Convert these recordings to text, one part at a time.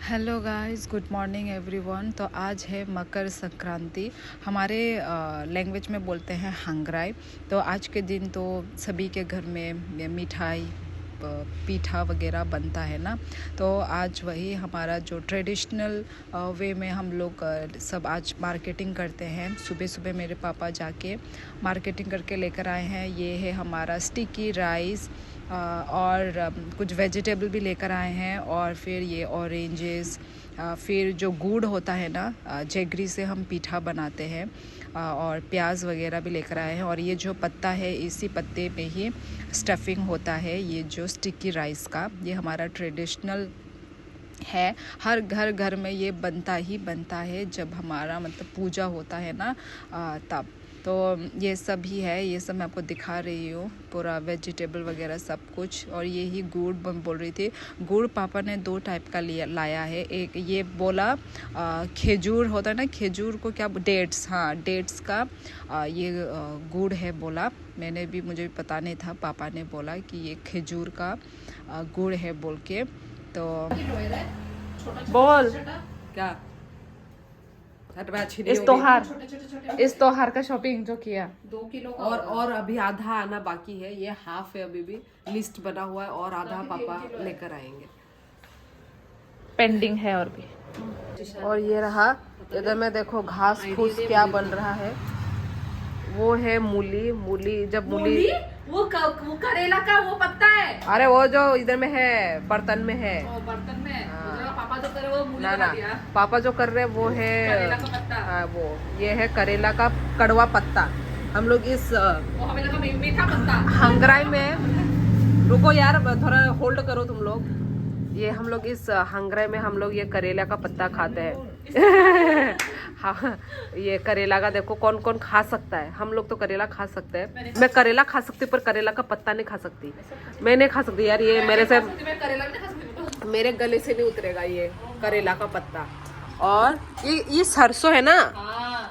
Hello guys, good morning everyone. तो आज है मकर संक्रांति, हमारे लैंग्वेज में बोलते हैं हंग्राई। तो आज के दिन तो सभी के घर में मिठाई पीठा वगैरह बनता है ना। तो आज वही हमारा जो ट्रेडिशनल वे में हम लोग सब आज मार्केटिंग करते हैं। सुबह सुबह मेरे पापा जाके मार्केटिंग करके लेकर आए हैं। ये है हमारा स्टिकी राइस और कुछ वेजिटेबल भी लेकर आए हैं, और फिर ये ऑरेंजेस, फिर जो गुड़ होता है ना, जेगरी से हम पीठा बनाते हैं, और प्याज वगैरह भी लेकर आए हैं। और ये जो पत्ता है, इसी पत्ते में ही स्टफिंग होता है। ये जो स्टिकी राइस का, ये हमारा ट्रेडिशनल है। हर घर घर में ये बनता ही बनता है जब हमारा मतलब पूजा होता है ना, तब। तो ये सब ही है, ये सब मैं आपको दिखा रही हूँ, पूरा वेजिटेबल वगैरह सब कुछ। और ये ही गुड़ मैं बोल रही थी, गुड़ पापा ने 2 टाइप का लाया है। एक ये बोला खेजूर होता है ना, खेजूर को क्या, डेट्स, हाँ डेट्स का ये गुड़ है बोला। मैंने भी, मुझे पता नहीं था, पापा ने बोला कि ये खेजूर का गुड़ है बोल के। तो बोल क्या इस त्योहार का शॉपिंग जो किया 2 किलो और अभी आधा आना बाकी है। ये हाफ है, अभी भी लिस्ट बना हुआ है, और आधा पापा लेकर आएंगे, पेंडिंग है और भी। और ये रहा इधर में, देखो घास फूस क्या बन रहा है। वो है मूली जब मूली वो करेला का वो पत्ता है। अरे वो जो इधर में है, बर्तन में है, बर्तन में। पापा जो करे वो मूली ना पापा जो कर रहे वो है करेला का पत्ता। हाँ, वो ये है करेला का कड़वा पत्ता। हम लोग इस हमें लगा मीठा पत्ता हंगराई में, रुको यार थोड़ा होल्ड करो तुम लोग। ये हम लोग इस हंगराई में हम लोग ये करेला का पत्ता खाते हैं। हाँ, ये करेला का देखो कौन कौन खा सकता है। हम लोग तो करेला खा सकते हैं, मैं करेला खा सकती हूँ, पर करेला का पत्ता नहीं खा सकती। मैं नहीं खा सकती यार, ये मेरे से, मेरे गले से नहीं उतरेगा ये करेला का पत्ता। और ये सरसों है ना,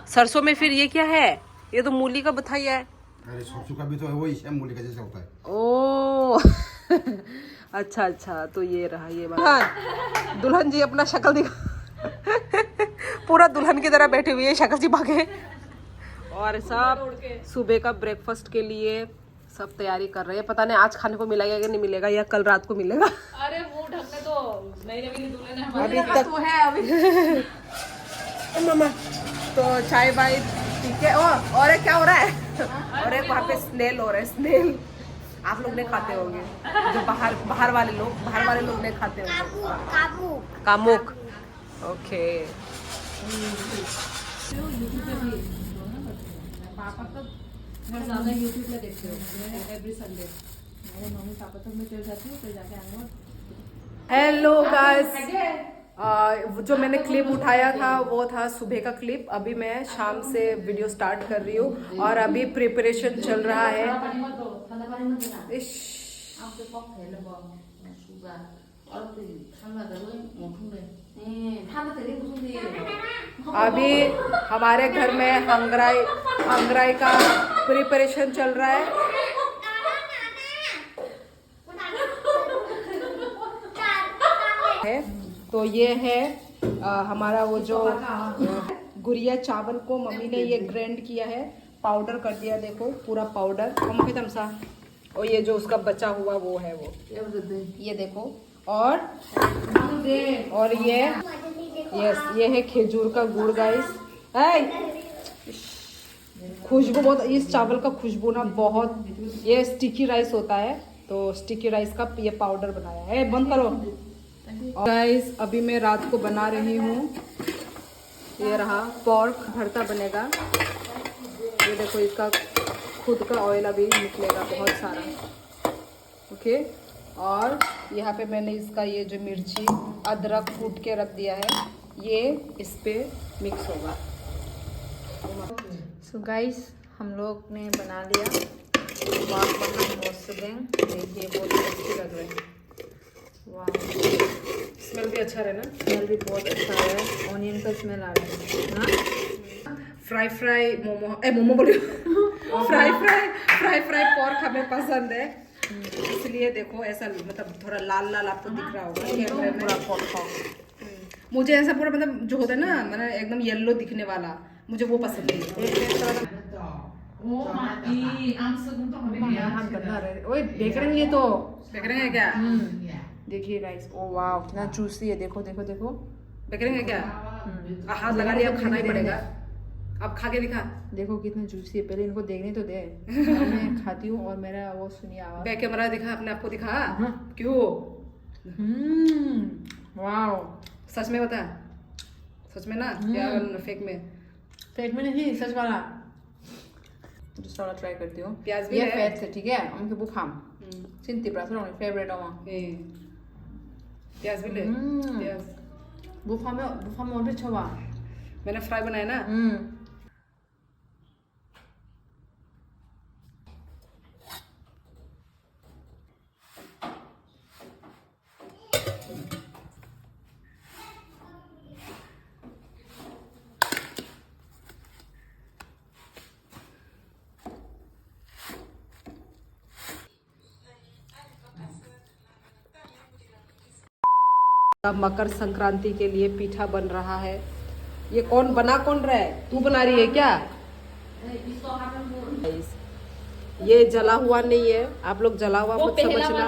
सरसों में फिर ये क्या है, ये तो मूली का बथाई है। अरे सरसों का भी तो है, वही है, मूली का जैसा होता है। ओ अच्छा, तो ये रहा ये बात। दुल्हन जी अपना शक्ल दिखा। पूरा दुल्हन की तरह बैठी हुई है, शक्ल जी भागे। और सब सुबह का ब्रेकफास्ट के लिए सब तैयारी कर रहे हैं। पता नहीं आज खाने को मिलेगा कि नहीं मिलेगा, या कल रात को मिलेगा। अरे वो ढकने तो नई दुल्हन है अभी तक तो है अभी। मामा तो चाय बाय ठीक है। और एक क्या हो रहा है, और एक वहाँ पे स्नेल हो रहा है, स्नेल। आप लोग नहीं खाते होंगे, जो बाहर वाले लोग नहीं खाते होंगे। कामुक, ओके। पापा तो ज्यादा यूट्यूब में देखते हो एवरी संडे। मेरे मम्मी पापा तो मैं चल जाती हूँ, फिर जाके आऊंगा। हेलो गाइस, जो मैंने क्लिप उठाया था वो था सुबह का क्लिप। अभी मैं शाम से वीडियो स्टार्ट कर रही हूँ, और अभी प्रिपरेशन चल रहा है। अभी हमारे घर में हंगराई का प्रिपरेशन चल रहा है। तो ये है हमारा वो जो गुड़िया चावल को मम्मी ने ये ग्राइंड किया है, पाउडर कर दिया, देखो पूरा पाउडर। और ये जो उसका बचा हुआ वो है, वो ये देखो। और ये है खेजूर का गुड़ गाइस। खुशबू बहुत, इस चावल का खुशबू ना बहुत। ये स्टिकी राइस होता है, तो स्टिकी राइस का ये पाउडर बनाया है। बंद करो गाइस। अभी मैं रात को बना रही हूँ, ये रहा पोर्क भरता बनेगा। ये देखो, इसका खुद का ऑयल अभी निकलेगा बहुत सारा, ओके। और यहाँ पे मैंने इसका ये जो मिर्ची अदरक कूट के रख दिया है, ये इस पे मिक्स होगा। सो गाइस, हम लोग ने बना लिया देखिए बहुत टेस्टी लग रहे हैं। वाह, स्मेल भी अच्छा रहा ना, स्मेल भी बहुत अच्छा आ रहा है, ऑनियन का स्मेल आ रहा है ना। फ्राई मोमो बोलिए फ्राई पोर्क हमें पसंद है, इसलिए देखो ऐसा मतलब थोड़ा लाल लाल आपको दिख रहा होगा कैमरे में। मुझे ऐसा पूरा मतलब जो होता है ना मतलब एकदम येलो दिखने वाला मुझे वो पसंद है। ओए देख रहे हैं ये तो देख रहे हैं क्या? देखिए गाइस, ओ वाह कितना जूसी है, देखो देखो देखो, देख रहे हैं क्या? हाथ लगा लिया, अब खाना ही पड़ेगा। अब खा के दिखा, देखो कितना जूसी है, पहले इनको देखने तो दे। मैं खाती हूँ और मेरा वो सुनिए आवाज। बैक कैमरा दिखा, अपने आप को दिखा। क्यों? वाह, सच में बता, सच में ना या फेक में? फेक में नहीं, सच वाला। दूसरा वाला ट्राई करती हूँ। प्याज भी है, फैट से ठीक है, उनके बुखाम चिंती प्रासर उनके फेवरेट हो। प्याज भी ले, प्याज बुखाम और भी अच्छा हुआ। मैंने फ्राई बनाया ना। मकर संक्रांति के लिए पीठा बन रहा है। ये कौन बना, कौन रहा है? तू बना रही है क्या? ये जला हुआ नहीं है, आप लोग जला हुआ मत समझना।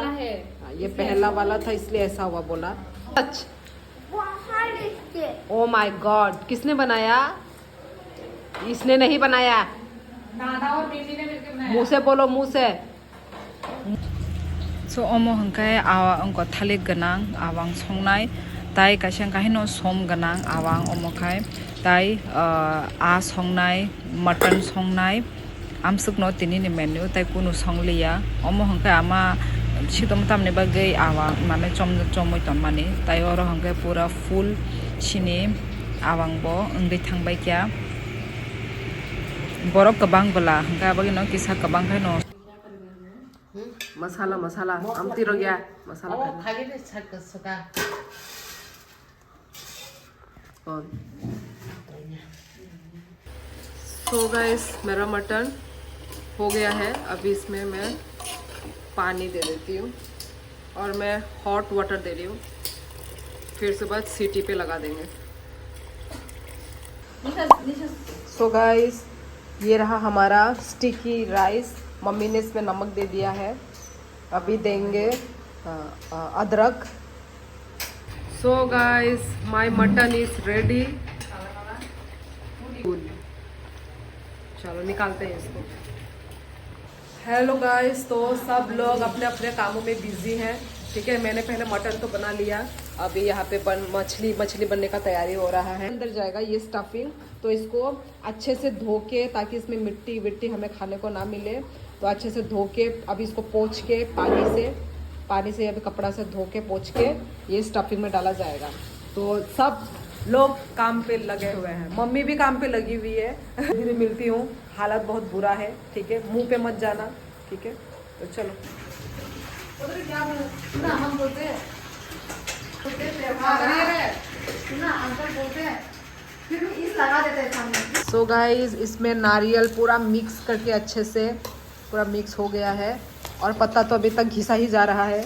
ये पहला वाला था इसलिए ऐसा हुआ बोला। सच? ओ माय गॉड, किसने बनाया? इसने नहीं बनाया, दादा और बेटी ने मिलकर बनाया। मुंह से बोलो, मुंह से। So omo hangkai awa angko thalik ganang awang songnai tai kaisang kahino som ganang awang omo khai tai a songnai mutton songnai amsuk no tini ni menu tai kunu songlia omo hangkai ama sidom tamne bagai awa mane chomoi tomani tai oro hangkai pura full chini awang bo engdei thangbai kya borok kabang bala hangkai bagi no kisa kabang khai no masala masala आमती रो गया मसाला so guys मेरा mutton हो गया है। अभी इसमें मैं पानी दे देती हूँ और मैं हॉट वाटर दे रही हूँ, फिर से बाद सीटी पे लगा देंगे। सो गाइस ये रहा हमारा स्टिकी राइस, मम्मी ने इसमें नमक दे दिया है। अभी देंगे अदरक। So guys my mutton is ready. चलो निकालते हैं इसको। हेलो गाइस, तो सब लोग अपने अपने कामों में बिजी हैं, ठीक है। मैंने पहले मटन तो बना लिया, अभी यहाँ पे मछली बनने का तैयारी हो रहा है। अंदर जाएगा ये स्टफिंग, तो इसको अच्छे से धो के, ताकि इसमें मिट्टी विट्टी हमें खाने को ना मिले, तो अच्छे से धो के अभी इसको पोंछ के पानी से अभी कपड़ा से धो के पोंछ के ये स्टफिंग में डाला जाएगा। तो सब लोग काम पे लगे हुए हैं, मम्मी भी काम पे लगी हुई है। धीरे मिलती हूँ, हालत बहुत बुरा है, ठीक है। मुंह पे मत जाना, ठीक है। तो चलो क्या हम बोलते हैं सो गाइस इसमें नारियल पूरा मिक्स करके अच्छे से पूरा मिक्स हो गया है, और पत्ता तो अभी तक घिसा ही जा रहा है।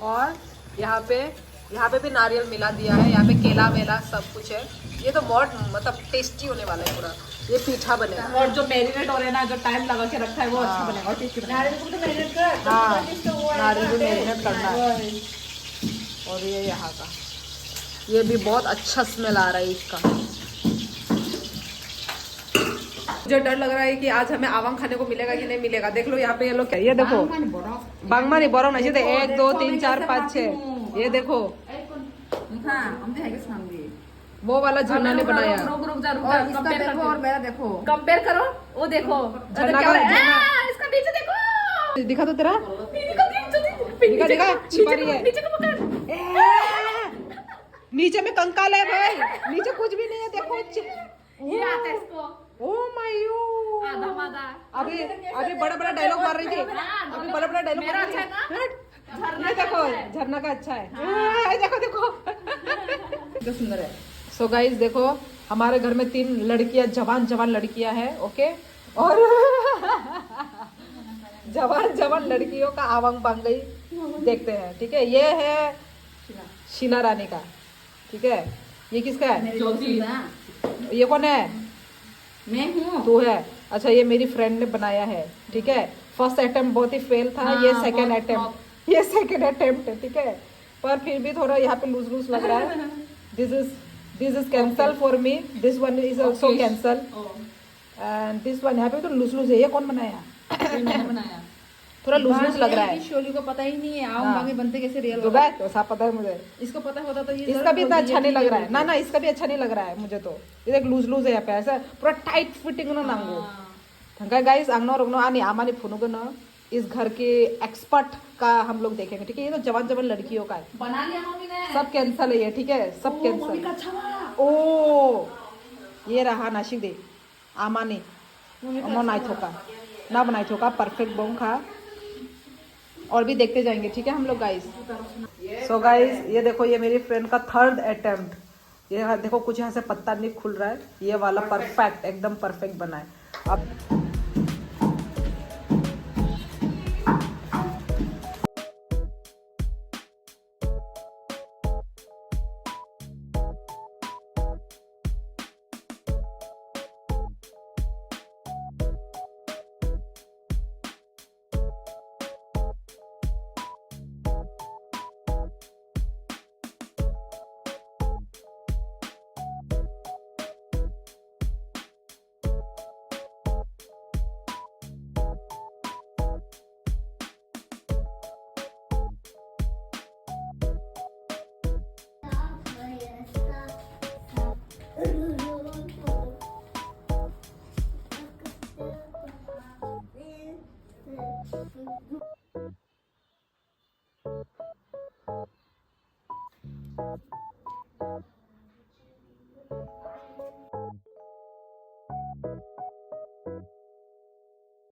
और यहाँ पे भी नारियल मिला दिया है, यहाँ पे केला वेला सब कुछ है। ये तो बहुत मतलब टेस्टी होने वाला है पूरा, ये पीठा बनेगा। और जो मैरिनेट हो रहा है ना, जो टाइम लगा के रखा है वो अच्छा बनेगा और टेस्टी बनेगा। नारियल को तो मैरिनेट कर, हाँ नारियल को मैरिनेट करना है। और ये यहाँ का ये भी बहुत अच्छा स्मेल आ रहा है इसका। मुझे डर लग रहा है कि आज हमें आवांग खाने को मिलेगा कि नहीं मिलेगा। देख लो यहाँ पे ये लोग क्या, ये देखो बांगमानी बोरो नहीं, 1 2 3 4 5 6, ये देखो वो वाला झरना ने बनाया। और मेरा देखो, कंपेयर करो, वो देखो झरना का इसका नीचे देखो, दिखा तो तेरा, दिखा छिपा रही है। नीचे में कंकाल है भाई, नीचे कुछ भी नहीं है, देखो ये आता है इसको। ओ माय गॉड, अभी बड़ा डायलॉग मार रही थी, अभी बड़ा डायलॉग मार रही थी। ये देखो झरना का अच्छा है, देखो कितना सुंदर है। सो गाइस देखो हमारे घर में 3 लड़कियां, जवान लड़कियां हैं, ओके। और जवान लड़कियों का आवांग बन गई। देखते हैं, ठीक है। ये है शीला रानी का, ठीक है। ये किसका है? ये कौन है? मैं हूँ। तू है। अच्छा, ये मेरी फ्रेंड ने बनाया है, ठीक है। फर्स्ट अटेम्प्ट बहुत ही फेल था। हाँ, ये सेकंड बहुत अटेम्प्ट, ये सेकंड अटेम्प्ट है, ठीक है। पर फिर भी थोड़ा यहाँ पे लूज लूज लग रहा है। This is cancel for me, this one is also cancel, and this one यहाँ पे तो लूज लूज है। ये कौन बनाया? मैंने बनाया। थोड़ा लूज लूज लग रहा है। शोली को पता ही नहीं है आम हाँ। बागे बनते कैसे रियल दुबई तो सब पता है मुझे। इसको पता होता तो ये इसका भी इतना अच्छा नहीं लग रहा है ना, ना इसका भी अच्छा नहीं लग रहा है मुझे। तो ये देख लूज लूज है यहाँ पे, ऐसा पूरा टाइट फिटिंग ना नांगो। थंका गाइस आंगनो रगनो आनी आमानी फुनुगो ना। इस घर के एक्सपर्ट का हम लोग देखेंगे, ठीक है। ये तो जवान जवान लड़कियों का है। बना लिया मम्मी ने। सब कैंसल है ये, ठीक है, सब कैंसल। ओ ये रहा नाशिक दे आमानी नाई थोका ना बनाई थोका परफेक्ट बोंग खा। और भी देखते जाएंगे, ठीक है हम लोग गाइस। सो गाइस ये देखो, ये मेरी फ्रेंड का थर्ड अटेम्प्ट। ये देखो कुछ यहाँ से पत्ता नहीं खुल रहा है। ये वाला परफेक्ट, एकदम परफेक्ट बना है। अब